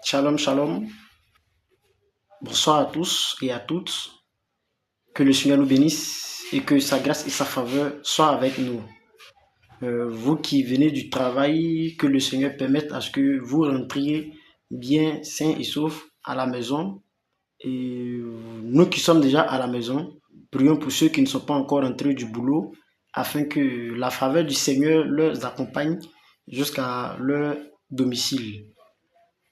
Shalom, shalom. Bonsoir à tous et à toutes. Que le Seigneur nous bénisse et que sa grâce et sa faveur soient avec nous. Vous qui venez du travail, que le Seigneur permette à ce que vous rentriez bien sains et saufs à la maison. Et nous qui sommes déjà à la maison, prions pour ceux qui ne sont pas encore rentrés du boulot, afin que la faveur du Seigneur leur accompagne jusqu'à leur domicile.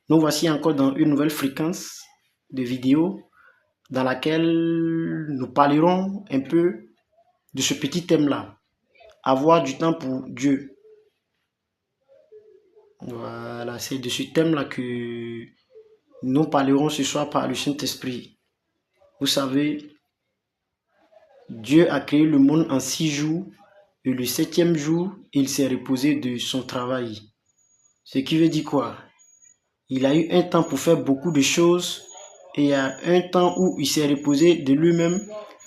Nous voici encore dans une nouvelle fréquence de vidéos dans laquelle nous parlerons un peu de ce petit thème-là. Avoir du temps pour Dieu. Voilà, c'est de ce thème-là que nous parlerons ce soir par le Saint-Esprit. Vous savez, Dieu a créé le monde en 6 jours et le 7e jour, il s'est reposé de son travail. Ce qui veut dire quoi? Il a eu un temps pour faire beaucoup de choses et il y a un temps où il s'est reposé de lui-même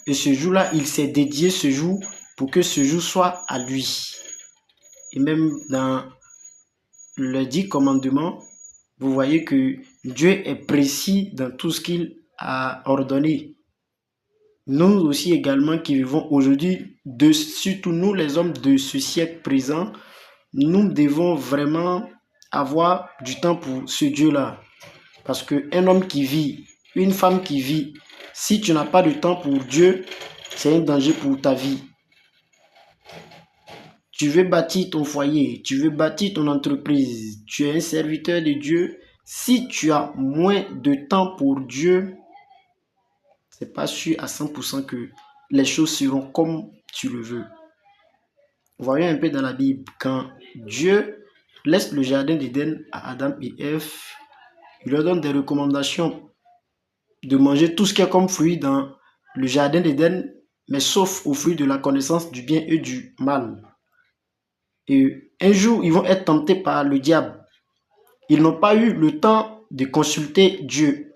et ce jour-là, il s'est dédié ce jour pour que ce jour soit à lui. Et même dans le 10 commandements, vous voyez que Dieu est précis dans tout ce qu'il a ordonné. Nous aussi également qui vivons aujourd'hui, surtout nous les hommes de ce siècle présent, nous devons vraiment avoir du temps pour ce Dieu-là. Parce qu'un homme qui vit, une femme qui vit, si tu n'as pas de temps pour Dieu, c'est un danger pour ta vie. Tu veux bâtir ton foyer, tu veux bâtir ton entreprise, tu es un serviteur de Dieu. Si tu as moins de temps pour Dieu, c'est pas sûr à 100% que les choses seront comme tu le veux. Voyons un peu dans la Bible, quand Dieu laisse le jardin d'Éden à Adam et Ève, il leur donne des recommandations de manger tout ce qui est comme fruit dans le jardin d'Éden, mais sauf au fruit de la connaissance du bien et du mal. Et un jour, ils vont être tentés par le diable. Ils n'ont pas eu le temps de consulter Dieu.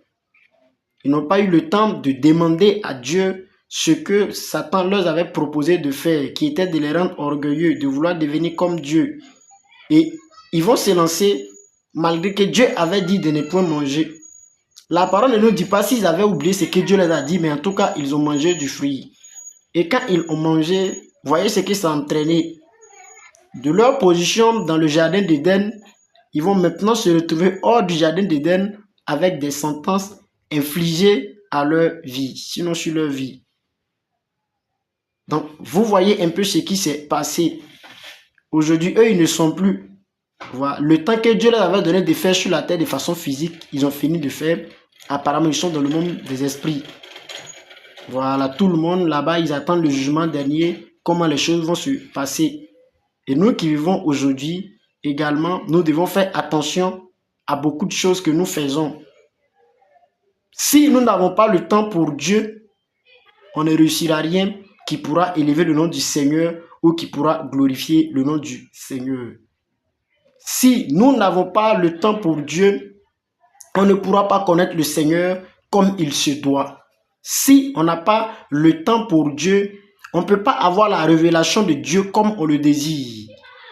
Ils n'ont pas eu le temps de demander à Dieu ce que Satan leur avait proposé de faire, qui était de les rendre orgueilleux, de vouloir devenir comme Dieu. Et ils vont se lancer malgré que Dieu avait dit de ne point manger. La parole ne nous dit pas s'ils avaient oublié ce que Dieu les a dit, mais en tout cas, ils ont mangé du fruit. Et quand ils ont mangé, voyez ce qui s'est entraîné. De leur position dans le jardin d'Éden, ils vont maintenant se retrouver hors du jardin d'Éden avec des sentences infligées à leur vie, sinon sur leur vie. Donc, vous voyez un peu ce qui s'est passé. Aujourd'hui, eux, ils ne sont plus. Voilà. Le temps que Dieu leur avait donné de faire sur la terre de façon physique, ils ont fini de faire. Apparemment, ils sont dans le monde des esprits. Voilà, tout le monde là-bas, ils attendent le jugement dernier, comment les choses vont se passer. Et nous qui vivons aujourd'hui, également, nous devons faire attention à beaucoup de choses que nous faisons. Si nous n'avons pas le temps pour Dieu, on ne réussira rien qui pourra élever le nom du Seigneur ou qui pourra glorifier le nom du Seigneur. Si nous n'avons pas le temps pour Dieu, on ne pourra pas connaître le Seigneur comme il se doit. Si on n'a pas le temps pour Dieu, on ne peut pas avoir la révélation de Dieu comme on le désire.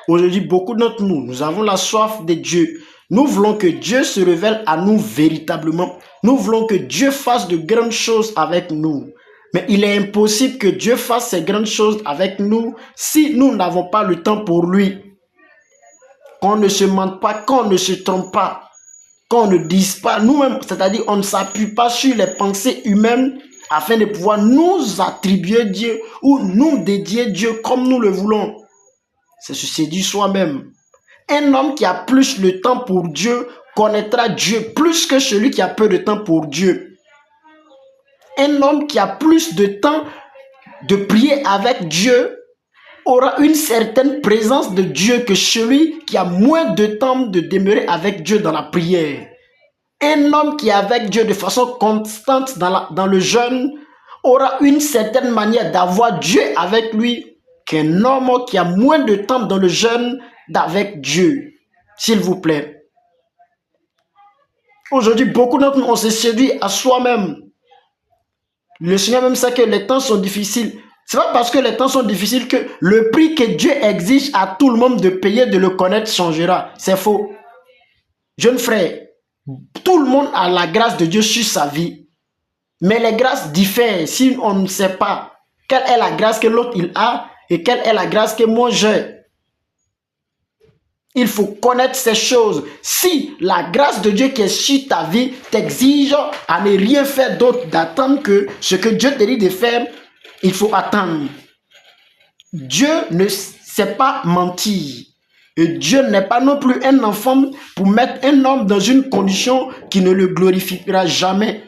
Aujourd'hui, beaucoup d'entre nous, nous avons la soif de Dieu. Nous voulons que Dieu se révèle à nous véritablement. Nous voulons que Dieu fasse de grandes choses avec nous. Mais il est impossible que Dieu fasse ces grandes choses avec nous si nous n'avons pas le temps pour lui. Qu'on ne se mente pas, qu'on ne se trompe pas, qu'on ne dise pas nous-mêmes, c'est-à-dire on ne s'appuie pas sur les pensées humaines afin de pouvoir nous attribuer Dieu ou nous dédier Dieu comme nous le voulons. C'est se séduire soi-même. Un homme qui a plus le temps pour Dieu connaîtra Dieu plus que celui qui a peu de temps pour Dieu. Un homme qui a plus de temps de prier avec Dieu aura une certaine présence de Dieu que celui qui a moins de temps de demeurer avec Dieu dans la prière. Un homme qui est avec Dieu de façon constante dans le jeûne aura une certaine manière d'avoir Dieu avec lui qu'un homme qui a moins de temps dans le jeûne d'avec Dieu. S'il vous plaît. Aujourd'hui, beaucoup d'entre nous, on se séduit à soi-même. Le Seigneur même sait que les temps sont difficiles. C'est pas parce que les temps sont difficiles que le prix que Dieu exige à tout le monde de payer, de le connaître, changera. C'est faux. Jeune frère, Tout le monde a la grâce de Dieu sur sa vie. Mais les grâces diffèrent si on ne sait pas quelle est la grâce que l'autre il a et quelle est la grâce que moi j'ai. Il faut connaître ces choses. Si la grâce de Dieu qui est sur ta vie t'exige à ne rien faire d'autre, d'attendre que ce que Dieu te dit de faire, il faut attendre. Dieu ne sait pas mentir. Et Dieu n'est pas non plus un enfant pour mettre un homme dans une condition qui ne le glorifiera jamais.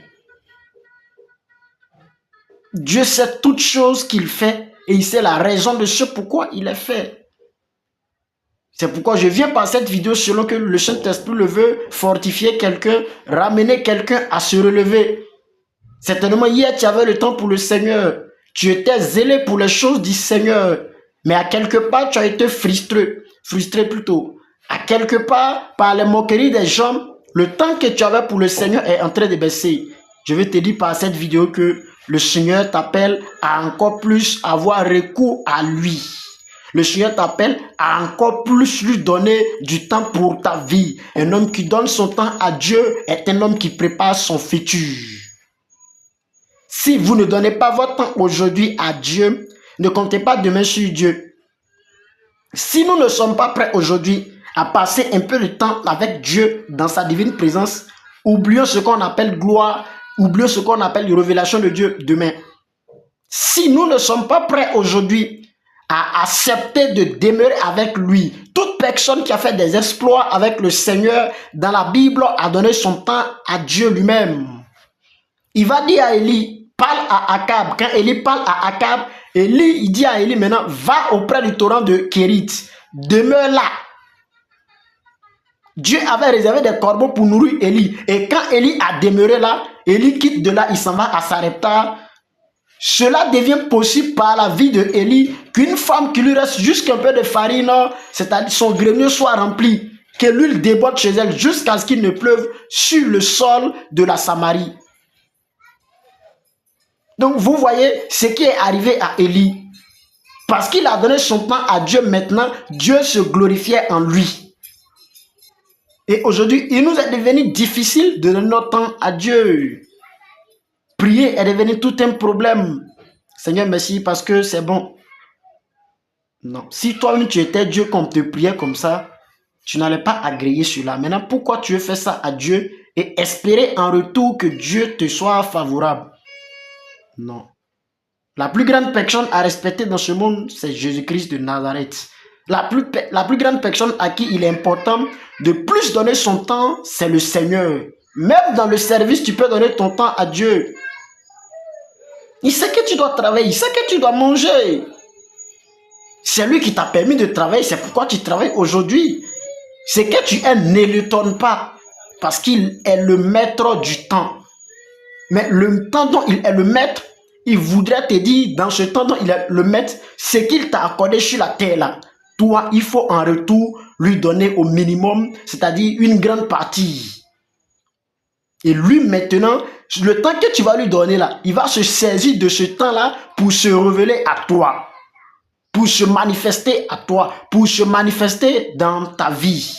Dieu sait toutes choses qu'il fait et il sait la raison de ce pourquoi il est fait. C'est pourquoi je viens par cette vidéo selon que le Saint-Esprit le veut, fortifier quelqu'un, ramener quelqu'un à se relever. Certainement hier tu avais le temps pour le Seigneur. Tu étais zélé pour les choses du Seigneur. Mais à quelque part tu as été frustré plutôt. À quelque part, par les moqueries des gens, le temps que tu avais pour le Seigneur est en train de baisser. Je vais te dire par cette vidéo que le Seigneur t'appelle à encore plus avoir recours à lui. Le Seigneur t'appelle à encore plus lui donner du temps pour ta vie. Un homme qui donne son temps à Dieu est un homme qui prépare son futur. Si vous ne donnez pas votre temps aujourd'hui à Dieu, ne comptez pas demain sur Dieu. Si nous ne sommes pas prêts aujourd'hui à passer un peu de temps avec Dieu dans sa divine présence, oublions ce qu'on appelle gloire, oublions ce qu'on appelle révélation de Dieu demain. Si nous ne sommes pas prêts aujourd'hui à accepter de demeurer avec lui, toute personne qui a fait des exploits avec le Seigneur dans la Bible a donné son temps à Dieu lui-même. Il va dire à Élie, parle à Akab. Quand Élie parle à Akab, Élie, il dit à Élie maintenant, va auprès du torrent de Kérit, demeure là. Dieu avait réservé des corbeaux pour nourrir Élie. Et quand Élie a demeuré là, Élie quitte de là, il s'en va à Sarepta. Cela devient possible par la vie de Élie, qu'une femme qui lui reste juste un peu de farine, c'est-à-dire son grenier soit rempli, que l'huile déborde chez elle jusqu'à ce qu'il ne pleuve sur le sol de la Samarie. Donc vous voyez ce qui est arrivé à Élie. Parce qu'il a donné son temps à Dieu maintenant, Dieu se glorifiait en lui. Et aujourd'hui, il nous est devenu difficile de donner notre temps à Dieu. Prier est devenu tout un problème. Seigneur, merci parce que c'est bon. Non. Si toi-même tu étais Dieu comme te priais comme ça, tu n'allais pas agréer cela. Maintenant, pourquoi tu veux faire ça à Dieu et espérer en retour que Dieu te soit favorable? Non. La plus grande personne à respecter dans ce monde, c'est Jésus-Christ de Nazareth. La plus grande personne à qui il est important de plus donner son temps, c'est le Seigneur. Même dans le service, tu peux donner ton temps à Dieu. Il sait que tu dois travailler, il sait que tu dois manger. C'est lui qui t'a permis de travailler, c'est pourquoi tu travailles aujourd'hui. Ce que tu aimes, ne l'étonne pas, parce qu'il est le maître du temps. Mais le temps dont il est le maître, il voudrait te dire, dans ce temps dont il est le maître, ce qu'il t'a accordé sur la terre là. Toi, il faut en retour lui donner au minimum, c'est-à-dire une grande partie. Et lui maintenant, le temps que tu vas lui donner là, il va se saisir de ce temps-là pour se révéler à toi. Pour se manifester à toi. Pour se manifester dans ta vie.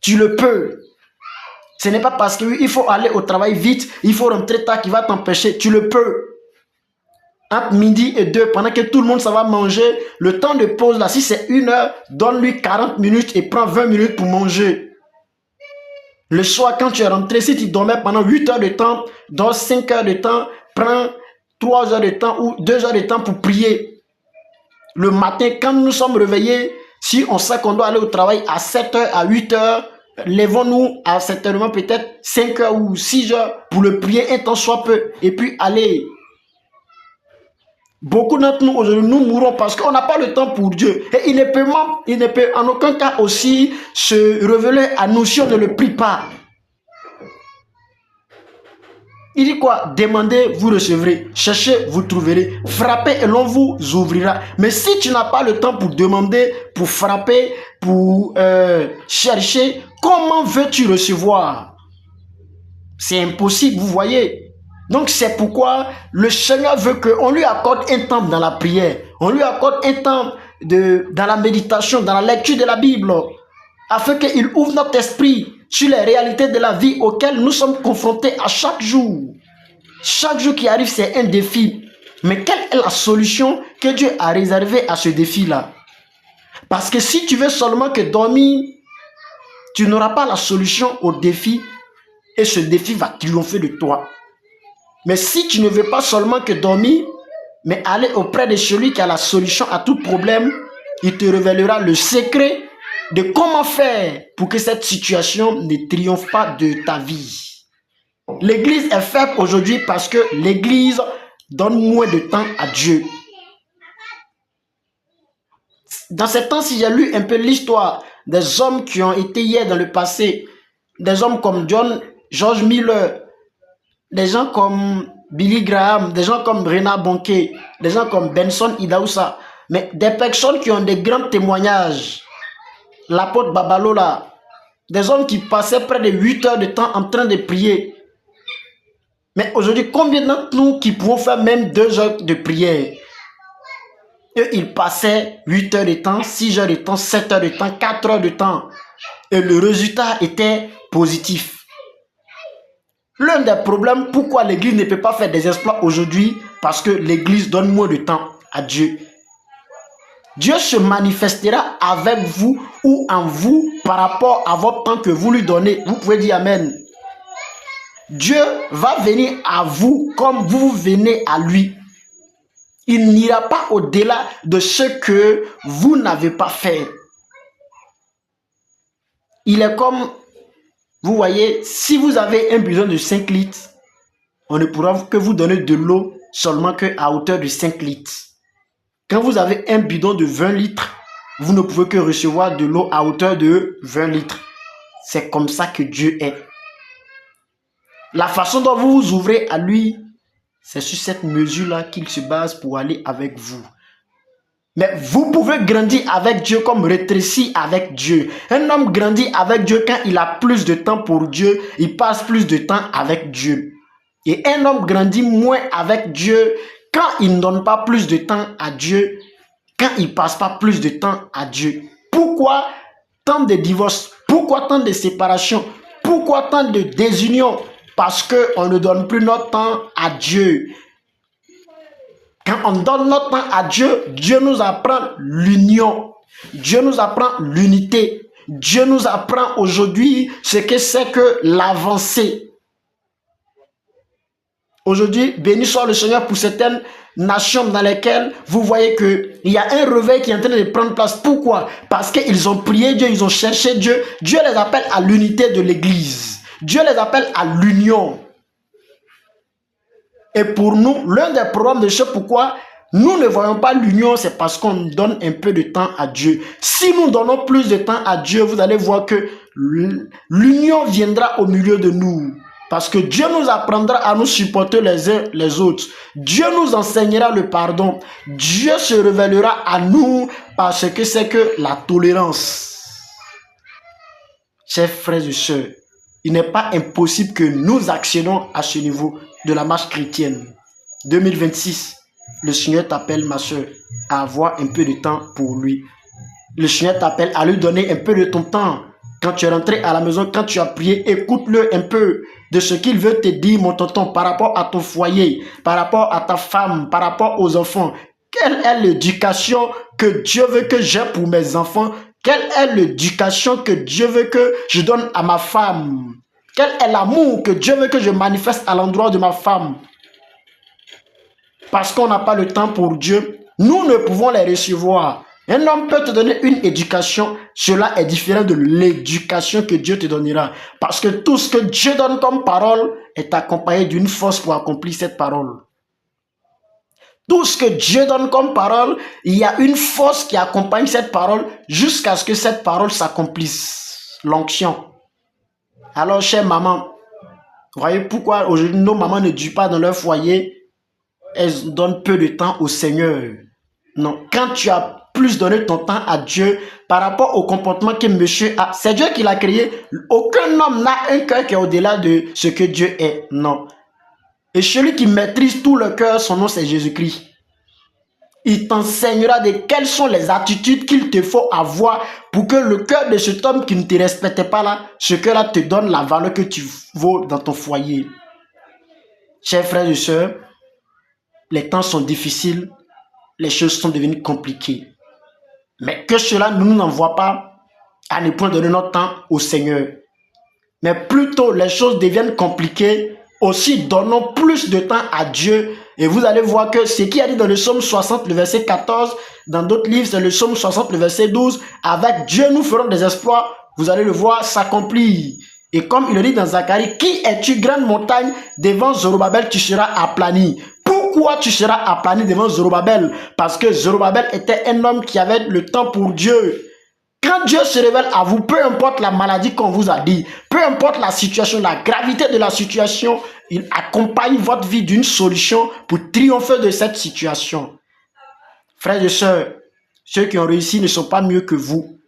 Tu le peux. Ce n'est pas parce qu'il faut aller au travail vite, il faut rentrer tard qui va t'empêcher. Tu le peux. Entre midi et 2, pendant que tout le monde s'en va manger, le temps de pause là, si c'est 1 heure, donne-lui 40 minutes et prends 20 minutes pour manger. Le soir, quand tu es rentré, si tu dormais pendant 8 heures de temps, dors 5 heures de temps, prends 3 heures de temps ou 2 heures de temps pour prier. Le matin, quand nous sommes réveillés, si on sait qu'on doit aller au travail à 7 heures, à 8 heures, lèvons-nous à certainement peut-être 5 heures ou 6 heures pour le prier un temps soit peu et puis aller. Beaucoup d'entre nous aujourd'hui, nous mourons parce qu'on n'a pas le temps pour Dieu. Et il ne peut en aucun cas aussi se révéler à nous si on ne le prie pas. Il dit quoi? Demandez, vous recevrez. Cherchez, vous trouverez. Frappez et l'on vous ouvrira. Mais si tu n'as pas le temps pour demander, pour frapper, pour chercher, comment veux-tu recevoir? C'est impossible, vous voyez. Donc c'est pourquoi le Seigneur veut qu'on lui accorde un temps dans la prière. On lui accorde un temps dans la méditation, dans la lecture de la Bible. afin qu'il ouvre notre esprit sur les réalités de la vie auxquelles nous sommes confrontés à chaque jour. Chaque jour qui arrive, c'est un défi. Mais quelle est la solution que Dieu a réservée à ce défi-là? Parce que si tu veux seulement que dormir, tu n'auras pas la solution au défi et ce défi va triompher de toi. Mais si tu ne veux pas seulement que dormir, mais aller auprès de celui qui a la solution à tout problème, il te révélera le secret de comment faire pour que cette situation ne triomphe pas de ta vie. L'église est faible aujourd'hui parce que l'église donne moins de temps à Dieu. Dans ces temps-ci, j'ai lu un peu l'histoire des hommes qui ont été hier dans le passé, des hommes comme George Miller, des gens comme Billy Graham, des gens comme Reinhard Bonnke, des gens comme Benson Idaoussa, mais des personnes qui ont des grands témoignages. L'apôtre Babalola, des hommes qui passaient près de 8 heures de temps en train de prier. Mais aujourd'hui, combien d'entre nous qui pouvons faire même 2 heures de prière? Eux, ils passaient 8 heures de temps, 6 heures de temps, 7 heures de temps, 4 heures de temps. Et le résultat était positif. L'un des problèmes, pourquoi l'église ne peut pas faire des exploits aujourd'hui, parce que l'église donne moins de temps à Dieu. Dieu se manifestera avec vous ou en vous par rapport à votre temps que vous lui donnez. Vous pouvez dire Amen. Dieu va venir à vous comme vous venez à lui. Il n'ira pas au-delà de ce que vous n'avez pas fait. Il est comme, vous voyez, si vous avez un bidon de 5 litres, on ne pourra que vous donner de l'eau seulement qu'à hauteur de 5 litres. Quand vous avez un bidon de 20 litres, vous ne pouvez que recevoir de l'eau à hauteur de 20 litres. C'est comme ça que Dieu est. La façon dont vous vous ouvrez à lui, c'est sur cette mesure-là qu'il se base pour aller avec vous. Mais vous pouvez grandir avec Dieu comme rétrécir avec Dieu. Un homme grandit avec Dieu quand il a plus de temps pour Dieu, il passe plus de temps avec Dieu. Et un homme grandit moins avec Dieu quand il ne donne pas plus de temps à Dieu, quand il ne passe pas plus de temps à Dieu. Pourquoi tant de divorces? Pourquoi tant de séparations? Pourquoi tant de désunions? Parce qu'on ne donne plus notre temps à Dieu. Quand on donne notre temps à Dieu, Dieu nous apprend l'union. Dieu nous apprend l'unité. Dieu nous apprend aujourd'hui ce que c'est que l'avancée. Aujourd'hui, béni soit le Seigneur pour certaines nations dans lesquelles vous voyez qu'il y a un réveil qui est en train de prendre place. Pourquoi? Parce qu'ils ont prié Dieu, ils ont cherché Dieu. Dieu les appelle à l'unité de l'Église. Dieu les appelle à l'union. Et pour nous, l'un des problèmes de ce pourquoi nous ne voyons pas l'union, c'est parce qu'on donne un peu de temps à Dieu. Si nous donnons plus de temps à Dieu, vous allez voir que l'union viendra au milieu de nous. Parce que Dieu nous apprendra à nous supporter les uns les autres. Dieu nous enseignera le pardon. Dieu se révélera à nous parce que c'est que la tolérance. Chers frères et sœurs, il n'est pas impossible que nous actionnons à ce niveau de la marche chrétienne. 2026, le Seigneur t'appelle, ma soeur, à avoir un peu de temps pour lui. Le Seigneur t'appelle à lui donner un peu de ton temps. Quand tu es rentré à la maison, quand tu as prié, écoute-le un peu de ce qu'il veut te dire, mon tonton, par rapport à ton foyer, par rapport à ta femme, par rapport aux enfants. Quelle est l'éducation que Dieu veut que j'ai pour mes enfants? Quelle est l'éducation que Dieu veut que je donne à ma femme? Quel est l'amour que Dieu veut que je manifeste à l'endroit de ma femme? Parce qu'on n'a pas le temps pour Dieu, nous ne pouvons les recevoir. Un homme peut te donner une éducation, cela est différent de l'éducation que Dieu te donnera. Parce que tout ce que Dieu donne comme parole est accompagné d'une force pour accomplir cette parole. Tout ce que Dieu donne comme parole, il y a une force qui accompagne cette parole jusqu'à ce que cette parole s'accomplisse. L'onction. Alors, chère maman, voyez pourquoi aujourd'hui nos mamans ne durent pas dans leur foyer, elles donnent peu de temps au Seigneur. Non, quand tu as plus donné ton temps à Dieu par rapport au comportement que monsieur a, c'est Dieu qui l'a créé. Aucun homme n'a un cœur qui est au-delà de ce que Dieu est. Non. Et celui qui maîtrise tout le cœur, son nom c'est Jésus-Christ. Il t'enseignera de quelles sont les attitudes qu'il te faut avoir pour que le cœur de cet homme qui ne te respecte pas là, ce cœur-là te donne la valeur que tu vaux dans ton foyer. Chers frères et sœurs, les temps sont difficiles, les choses sont devenues compliquées. Mais que cela ne nous envoie pas à ne point donner notre temps au Seigneur. Mais plutôt les choses deviennent compliquées, aussi donnons plus de temps à Dieu. Et vous allez voir que ce qui a dit dans le psaume 60, le verset 14, dans d'autres livres, c'est le psaume 60, le verset 12, avec Dieu nous ferons des exploits. Vous allez le voir s'accomplir. Et comme il le dit dans Zacharie, qui es-tu grande montagne? Devant Zorobabel, tu seras aplani. Pourquoi tu seras aplani devant Zorobabel? Parce que Zorobabel était un homme qui avait le temps pour Dieu. Quand Dieu se révèle à vous, peu importe la maladie qu'on vous a dit, peu importe la situation, la gravité de la situation, il accompagne votre vie d'une solution pour triompher de cette situation. Frères et sœurs, ceux qui ont réussi ne sont pas mieux que vous.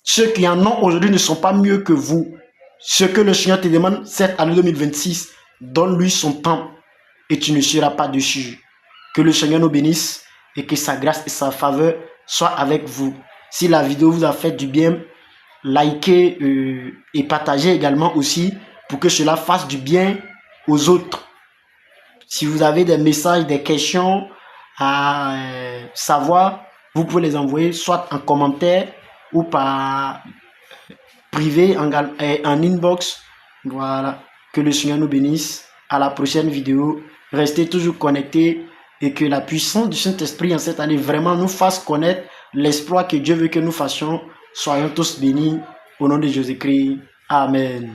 Ceux qui en ont aujourd'hui ne sont pas mieux que vous. Ce que le Seigneur te demande cette année 2026, donne-lui son temps et tu ne seras pas dessus. Que le Seigneur nous bénisse et que sa grâce et sa faveur soient avec vous. Si la vidéo vous a fait du bien, likez et partagez également aussi pour que cela fasse du bien aux autres. Si vous avez des messages, des questions à savoir, vous pouvez les envoyer soit en commentaire ou par privé, en inbox. Voilà. Que le Seigneur nous bénisse. À la prochaine vidéo. Restez toujours connectés et que la puissance du Saint-Esprit en cette année vraiment nous fasse connaître l'exploit que Dieu veut que nous fassions. Soyons tous bénis au nom de Jésus-Christ. Amen.